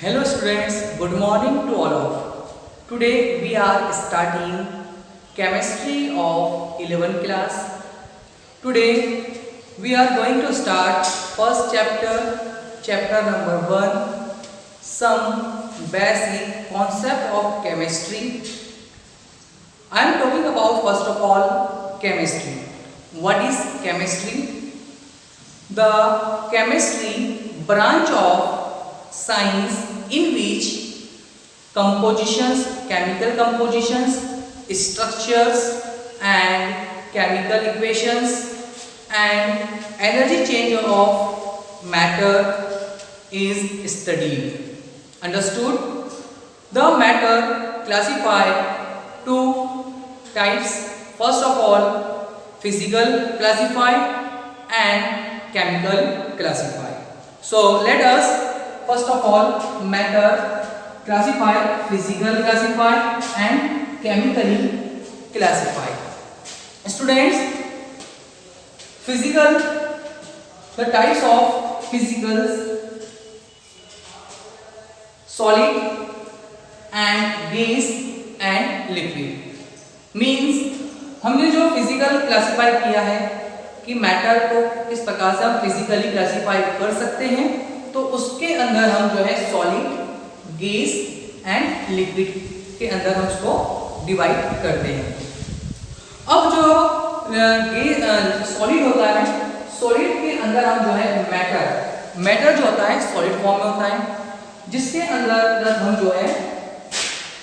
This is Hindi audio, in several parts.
Hello students, good morning to all of. Today we are starting chemistry of 11th class. Today we are going to start first chapter number 1, some basic concept of chemistry. I am talking about first of all chemistry. What is chemistry? The chemistry branch of science in which chemical compositions, structures and chemical equations and energy change of matter is studied. Understood? The matter classified two types. First of all, physical classified and chemical classified. So let us first of all matter classified, physical classified and chemically classified. Students, physical, the types of physicals: solid and gas and liquid. Means हमने जो फिजिकल क्लासिफाई किया है कि मैटर को किस प्रकार से हम फिजिकली क्लासिफाई कर सकते हैं, तो उसके अंदर हम जो है सॉलिड, गैस एंड लिक्विड के अंदर हम उसको डिवाइड करते हैं। अब जो सॉलिड होता है, सॉलिड के अंदर हम जो है मैटर जो होता है सॉलिड फॉर्म में होता है, जिसके अंदर हम जो है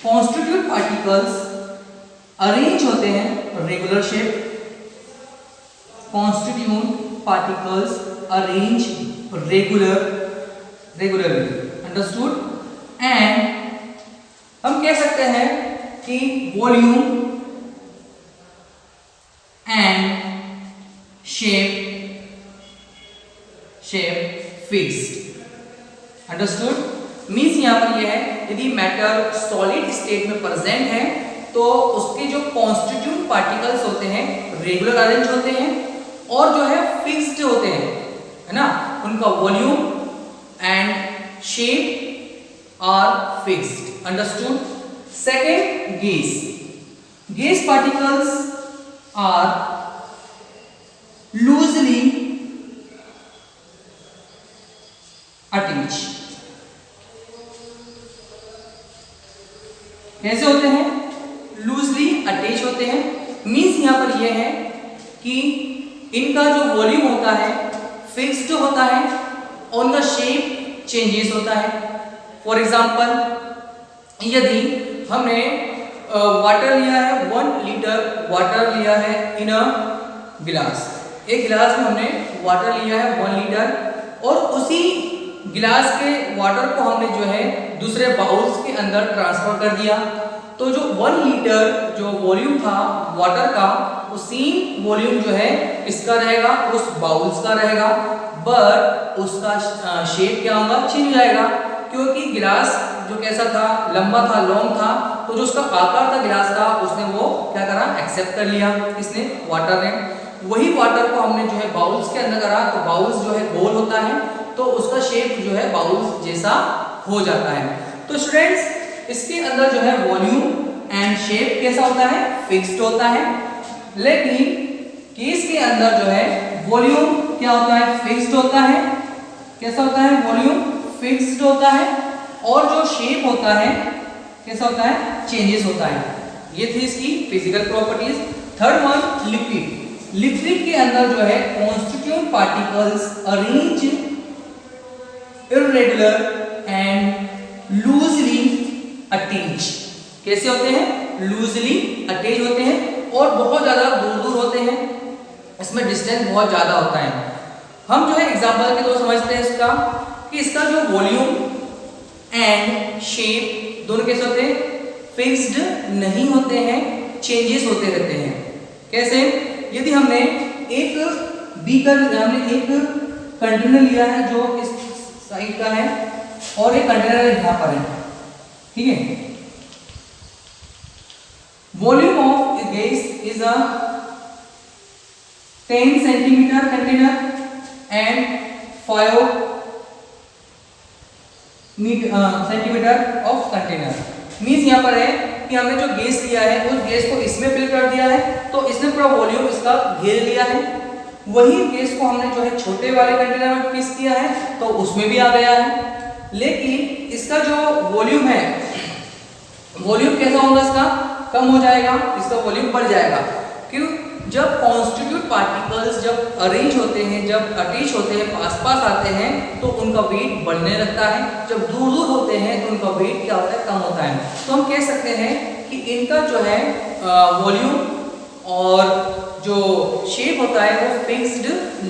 कॉन्स्टिट्यूट पार्टिकल्स अरेंज होते हैं regular shape. Constitute particles arrange regularly. Understood? And हम कह सकते हैं कि volume and shape fixed. Understood? Means यहां पर यह है, यदि मैटर सॉलिड स्टेट में प्रेजेंट है तो उसके जो कॉन्स्टिट्यूट पार्टिकल्स होते हैं रेगुलर अरेंज होते हैं और जो है फिक्स्ड होते हैं, है ना, उनका volume and shape are fixed. Understood? Second, gas particles are loosely attach. कैसे होते हैं? लूजली अटैच होते हैं। मीन्स यहां पर यह है कि इनका जो वॉल्यूम होता है फिक्स्ड होता है और उनका शेप चेंजेस होता है। फॉर एग्जांपल, यदि हमने वाटर लिया है, 1 लीटर वाटर लिया है इन अ गिलास, एक गिलास में हमने वाटर लिया है 1 लीटर और उसी गिलास के वाटर को हमने जो है दूसरे बाउल्स के अंदर ट्रांसफर कर दिया, तो जो 1 लीटर जो वॉल्यूम था वाटर का, उसी वॉल्यूम जो है किसका रहेगा? उस बाउल्स का रहेगा, बट उसका शेप क्या होगा? चेंज हो जाएगा, क्योंकि गिलास जो कैसा था, लंबा था, लॉन्ग था, तो जो उसका आकार था गिलास का, उसने वो क्या करा? एक्सेप्ट कर लिया, इसने वाटर ने। वही वाटर को हमने जो है बाउल्स के अंदर करा, तो बाउल्स जो है गोल होता है, तो उसका शेप जो है बाउल्स जैसा हो जाता है। तो स्टूडेंट्स, इसके अंदर जो है वॉल्यूम एंड शेप कैसा होता है? फिक्स्ड होता है। लेकिन केस के अंदर जो है वॉल्यूम क्या होता है? फिक्स्ड होता है। कैसा होता है? वॉल्यूम फिक्स्ड होता है और जो शेप होता है कैसा होता है? चेंजेस होता है। ये थी इसकी physical properties. Third one, liquid के अंदर जो है constitute particles arrange irregular and loosely attach. कैसे होते हैं? लूजली अटैच होते हैं और बहुत ज्यादा दूर होते हैं, इसमें डिस्टेंस बहुत ज्यादा होता है। हम जो है एग्जांपल के तौर समझते हैं इसका, कि इसका जो वॉल्यूम एंड शेप दोनों कैसे होते हैं? फिक्स्ड नहीं होते हैं, चेंजेस होते रहते हैं। कैसे? यदि हमने एक कंटेनर लिया है जो इस साइड का है और एक कंटेनर यहां पर है, ठीक है। Volume of gas is a 10 centimetre container and 5 centimetre of container. Means यहाँ पर है कि हमने जो गैस लिया है उस गैस को इसमें फिल कर दिया है, तो इसने पूरा वॉल्यूम इसका घेर लिया है। वही गैस को हमने जो है छोटे वाले कंटेनर में फिक्स किया है तो उसमें भी आ गया है। लेकिन इसका जो वॉल्यूम है, वॉल्यूम कैसा होगा, इसका कम हो जाएगा, इसका वॉल्यूम बढ़ जाएगा। क्यों? जब कॉन्स्टिट्यूट पार्टिकल्स जब अरेंज होते हैं, जब अटैच होते हैं, पास पास आते हैं तो उनका वेट बढ़ने लगता है। जब दूर दूर होते हैं तो उनका वेट क्या होता है, कम होता है। तो हम कह सकते हैं कि इनका जो है वॉल्यूम और जो शेप होता है वो फिक्स्ड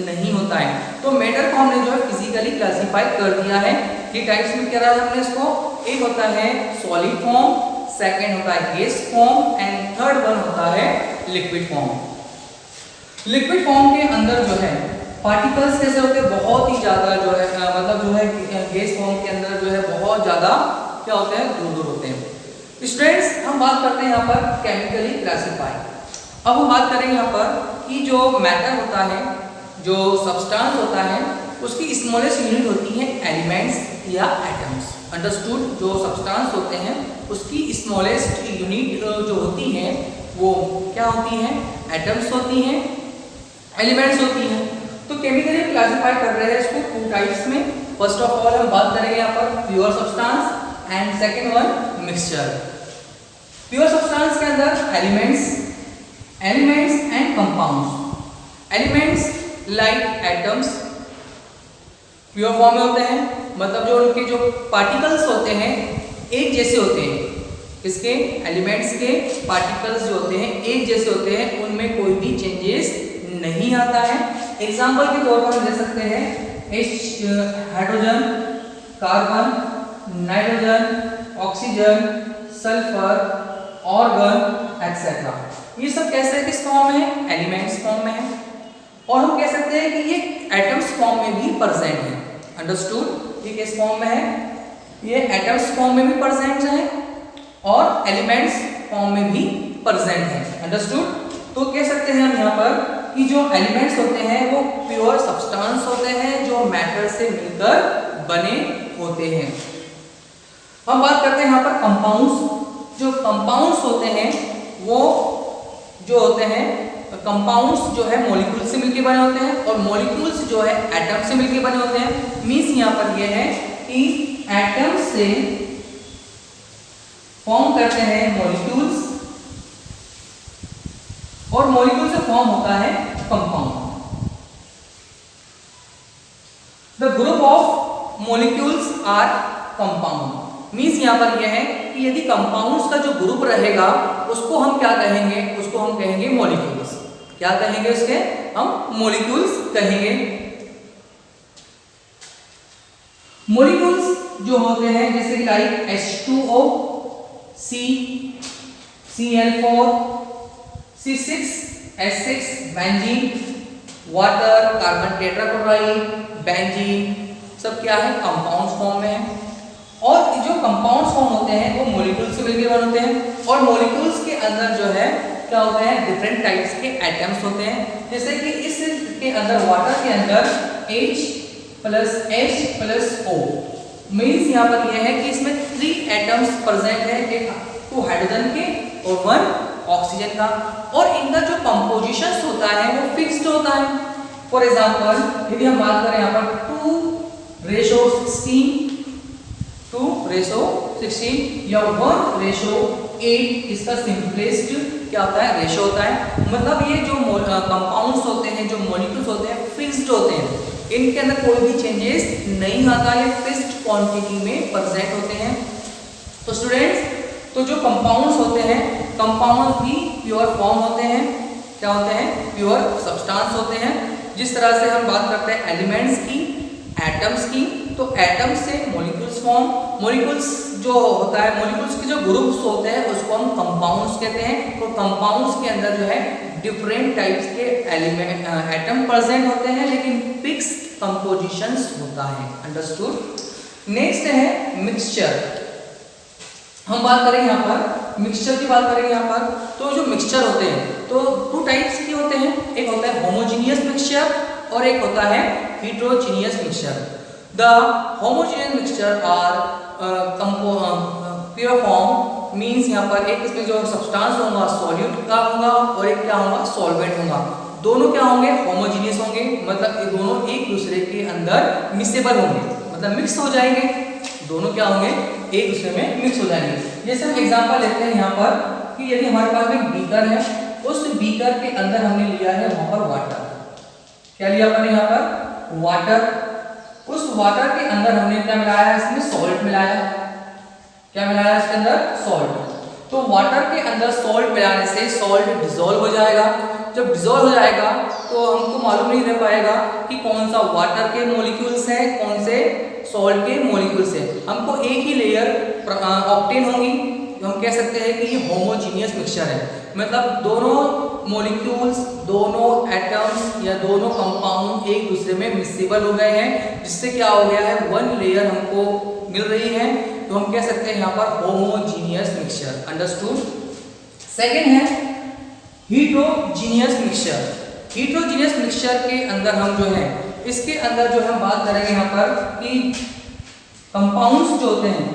नहीं होता है। तो मैटर को हमने जो है फिजिकली क्लासीफाई कर दिया है। ये टाइप्स में क्या रहा हमने इसको, एक होता है सॉलिड फॉर्म, सेकंड होता है gas form and third one होता है लिक्विड फॉर्म। लिक्विड फॉर्म के अंदर जो है पार्टिकल्स कैसे होते हैं, बहुत ही ज़्यादा जो है मतलब जो है गैस फॉर्म के अंदर जो है बहुत ज़्यादा क्या होते हैं, दूर दूर होते हैं। स्टूडेंट्स हम बात करते हैं यहाँ पर केमिकली क्लासीफाई। अब हम बात करेंगे यहाँ पर कि जो मैटर होता है, जो सब्सटेंस होता है, उसकी स्मॉलेस्ट यूनिट होती है एलिमेंट्स या एटम्स। अंडरस्टूड? जो सब्सटेंस होते हैं उसकी स्मॉलेस्ट यूनिट जो होती है वो क्या होती है, एटम्स होती हैं, एलिमेंट्स होती हैं। तो केमिकली क्लासीफाई कर रहे हैं इसको टू टाइप्स में। फर्स्ट ऑफ ऑल हम बात करेंगे यहाँ पर pure substance and second one mixture. Pure substance के अंदर elements and compounds. Elements like atoms pure form में होते हैं, मतलब जो उनके जो पार्टिकल्स होते हैं एक जैसे होते हैं। इसके एलिमेंट्स के पार्टिकल्स जो होते हैं एक जैसे होते हैं, उनमें कोई भी चेंजेस नहीं आता है। एग्जाम्पल के तौर पर हम ले सकते हैं hydrogen, carbon, nitrogen, oxygen, sulphur, organ etcetera. ये सब कैसे किस फॉर्म में है, एलिमेंट्स फॉर्म में है। और हम कह सकते हैं कि ये एटम्स फॉर्म में भी प्रेजेंट है। अंडरस्टूड? ये किस फॉर्म में है, ये एटम्स फॉर्म में भी प्रेजेंट है और एलिमेंट्स फॉर्म में भी प्रेजेंट है। अंडरस्टूड? तो कह सकते हैं हम यहाँ पर कि जो एलिमेंट्स होते हैं वो प्योर सब्सटेंस होते हैं जो मैटर से मिलकर बने होते हैं। हम बात करते हैं यहाँ पर कंपाउंड्स। जो कंपाउंड्स होते हैं वो जो होते हैं, कंपाउंड्स जो है मॉलिक्यूल से मिलकर बने होते हैं और मॉलिक्यूल्स जो है एटम से मिलकर बने होते हैं। मीन्स यहाँ पर यह है कि एटम से फॉर्म करते हैं मॉलिक्यूल्स और मॉलिक्यूल से फॉर्म होता है compound. The group of molecules are compound. Means यहाँ पर यह है कि यदि कंपाउंड्स का जो ग्रुप रहेगा उसको हम क्या कहेंगे, उसको हम कहेंगे मॉलिक्यूल्स। क्या कहेंगे उसके, हम मॉलिक्यूल्स कहेंगे। मॉलिक्यूल्स जो होते हैं जैसे कि like H2O, Cl4, C6H6 benzene, water, carbon tetrachloride, benzene, सब क्या है, कंपाउंड्स फॉर्म में है। और जो कंपाउंड्स फॉर्म होते हैं वो मॉलिक्यूल्स से मिलकर बने होते हैं और मॉलिक्यूल्स के अंदर जो है क्या होते हैं, डिफरेंट टाइप्स के एटम्स होते हैं। जैसे कि इसके अंदर वाटर के अंदर H plus H plus O। Means यहाँ पर यह है कि इसमें 3 एटम्स प्रेजेंट है, एक 2 हाइड्रोजन के और 1 ऑक्सीजन का। और इनका जो कंपोजिशन होता है वो फिक्स्ड होता है। फॉर एग्जाम्पल यदि हम बात करें यहाँ पर 2:16 या 1:8, इसका सिंपलेस्ट क्या होता है, रेशो होता है। मतलब ये जो कंपाउंड्स होते हैं, जो मॉलिक्यूल्स होते हैं फिक्स्ड होते हैं, इनके अंदर कोई भी चेंजेस नहीं आता है, फिक्स्ड क्वांटिटी में प्रेजेंट होते हैं। तो स्टूडेंट्स, तो जो कंपाउंड्स होते हैं, कंपाउंड्स भी प्योर फॉर्म होते हैं। क्या होते हैं, प्योर सब्सटेंस होते हैं। जिस तरह से हम बात करते हैं एलिमेंट्स की, एटम्स की, तो एटम्स से मॉलिक्यूल्स फॉर्म, मॉलिक्यूल्स जो होता है, मॉलिक्यूल्स के जो ग्रुप्स होते हैं उसको हम कंपाउंड्स कहते हैं। तो कंपाउंड्स के अंदर जो है डिफरेंट टाइप्स के एलिमेंट एटम प्रेजेंट होते हैं लेकिन फिक्स्ड कंपोजिशंस होता है। अंडरस्टूड? नेक्स्ट है मिक्सचर। हम बात करेंगे यहाँ पर मिक्सचर की बात करेंगे यहाँ पर। तो जो मिक्सचर होते हैं तो 2 टाइप्स के होते हैं, एक होता है होमोजीनियस मिक्सचर और एक होता है heterogeneous mixture. The homogeneous mixture are pure form means यहाँ पर एक इसमें जो सब्सटेंस होगा सॉल्यूट का होगा और एक क्या होगा सॉल्वेंट होगा। दोनों क्या होंगे होमोजेनियस होंगे, मतलब ये दोनों एक दूसरे के अंदर मिक्सेबल होंगे, मतलब मिक्स हो जाएंगे। दोनों क्या होंगे एक दूसरे में मिक्स हो जाएंगे। जैसे हम एग्जांपल लेते हैं यहाँ पर कि यदि हमारे पास एक बीकर है, उस बीकर के अंदर हमने लिया है वहां पर वाटर। क्या लिया अपन यहाँ पर वाटर। उस वाटर के अंदर हमने क्या मिलाया, इसमें सॉल्ट मिलाया। क्या मिलाया इसके अंदर सॉल्ट। तो वाटर के अंदर सॉल्ट मिलाने से सॉल्ट डिसॉल्व हो जाएगा। जब डिसॉल्व हो जाएगा तो हमको मालूम नहीं रह पाएगा कि कौन सा वाटर के मॉलिक्यूल्स हैं, कौन से सॉल्ट के मॉलिक्यूल्स हैं। हमको एक ही लेयर ऑब्टेन होगी, तो हम कह सकते हैं कि ये होमोजीनियस मिक्सचर है। मतलब दोनों मॉलिक्यूल्स, दोनों एटम्स या दोनों कंपाउंड एक दूसरे में मिक्सेबल हो गए हैं, जिससे क्या हो गया है वन लेयर हमको मिल रही है। तो हम कह सकते हैं यहाँ पर होमोजीनियस मिक्सचर। अंडरस्टूड। सेकेंड है हीट्रोजीनियस मिक्सचर। हीट्रोजीनियस मिक्सचर के अंदर हम जो है इसके अंदर जो हम बात करेंगे यहाँ पर कि कंपाउंड्स जो होते हैं,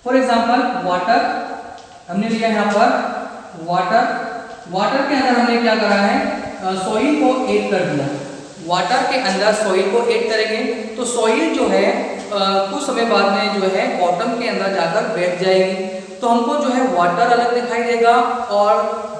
फॉर एग्जांपल वाटर हमने लिया यहाँ पर वाटर के अंदर हमने क्या करा है सॉइल को ऐड कर दिया। वाटर के अंदर सॉइल को ऐड करेंगे तो सॉइल जो है कुछ समय बाद में जो है बॉटम के अंदर जाकर बैठ जाएगी। तो हमको जो है वाटर अलग दिखाई देगा और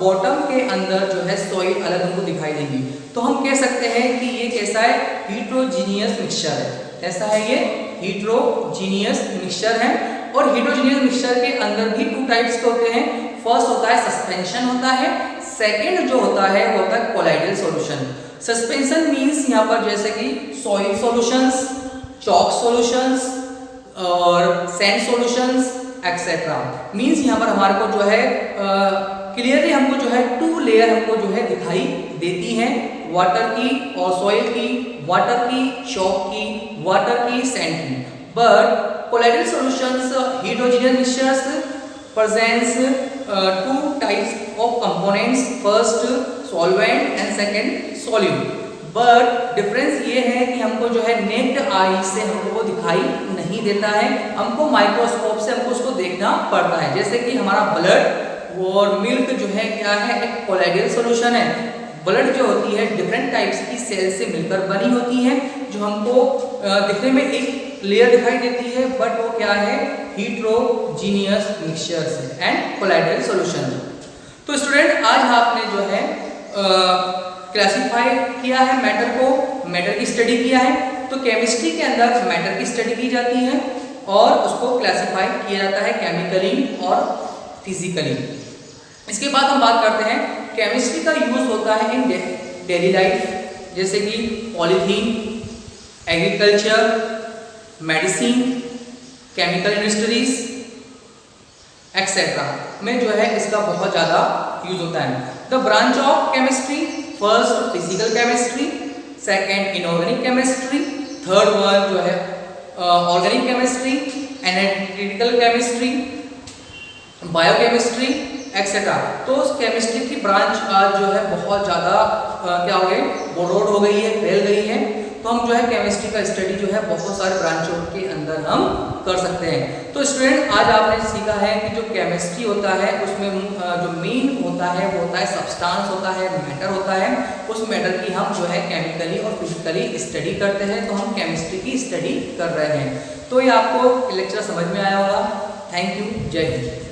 बॉटम के अंदर जो है सॉइल अलग हमको दिखाई देगी। तो हम कह सकते हैं कि ये कैसा है हीट्रोजीनियस मिक्सचर है। कैसा है ये हीट्रोजीनियस मिक्सचर है। और हीट्रोजीनियस मिक्सचर के अंदर भी टू टाइप्स के होते हैं। फर्स्ट होता है सस्पेंशन होता है, सेकेंड जो होता है वो होता है कोलाइडल सॉल्यूशन। सस्पेंशन मीन्स यहाँ पर जैसे कि सॉइल सॉल्यूशंस, चॉक सॉल्यूशंस और सैंड सॉल्यूशंस एक्सेट्रा। मीन्स यहाँ पर हमारे को जो है क्लियरली हमको जो है टू लेयर हमको जो है दिखाई देती हैं, वाटर की और सॉइल की, वाटर की चॉक की, वाटर की सैंड की। But colloidal solutions heterogeneous mixtures presents two types of components, first solvent and second solute। But difference ये है कि हमको जो है नेक्ड आई से हमको वो दिखाई नहीं देता है, हमको माइक्रोस्कोप से हमको उसको देखना पड़ता है। जैसे कि हमारा ब्लड और मिल्क जो है क्या है एक कोलाइडल सॉल्यूशन है। ब्लड जो होती है डिफरेंट टाइप्स की सेल से मिलकर बनी होती है, जो हमको दिखने में एक लेयर दिखाई देती है, बट वो क्या है हीट्रोजीनियस मिक्सचर्स एंड कोलाइडल सॉल्यूशन। तो स्टूडेंट आज आपने जो है क्लासिफाई किया है मैटर को, मैटर की स्टडी किया है। तो केमिस्ट्री के अंदर मैटर की स्टडी की जाती है और उसको क्लासिफाई किया जाता है केमिकली और फिजिकली। इसके बाद हम बात करते हैं केमिस्ट्री का यूज होता है इन डेली लाइफ, जैसे कि polythene, agriculture, medicine, chemical industries etcetera में जो है इसका बहुत ज़्यादा यूज होता है। The branch of chemistry, first physical chemistry, second inorganic chemistry, third one जो है organic chemistry, analytical chemistry, biochemistry etcetera. तो उस केमिस्ट्री की ब्रांच आज जो है बहुत ज़्यादा क्या हो गई, बोरोड हो गई है, फैल गई है। तो हम जो है केमिस्ट्री का स्टडी जो है बहुत सारे ब्रांचों के अंदर हम कर सकते हैं। तो स्टूडेंट आज आपने सीखा है कि जो केमिस्ट्री होता है उसमें जो मेन होता है वो होता है सब्सटेंस होता है, मैटर होता है। उस मैटर की हम जो है केमिकली और फिजिकली स्टडी करते हैं, तो हम केमिस्ट्री की स्टडी कर रहे हैं। तो ये आपको लेक्चर समझ में आया होगा। थैंक यू, जय हिंद।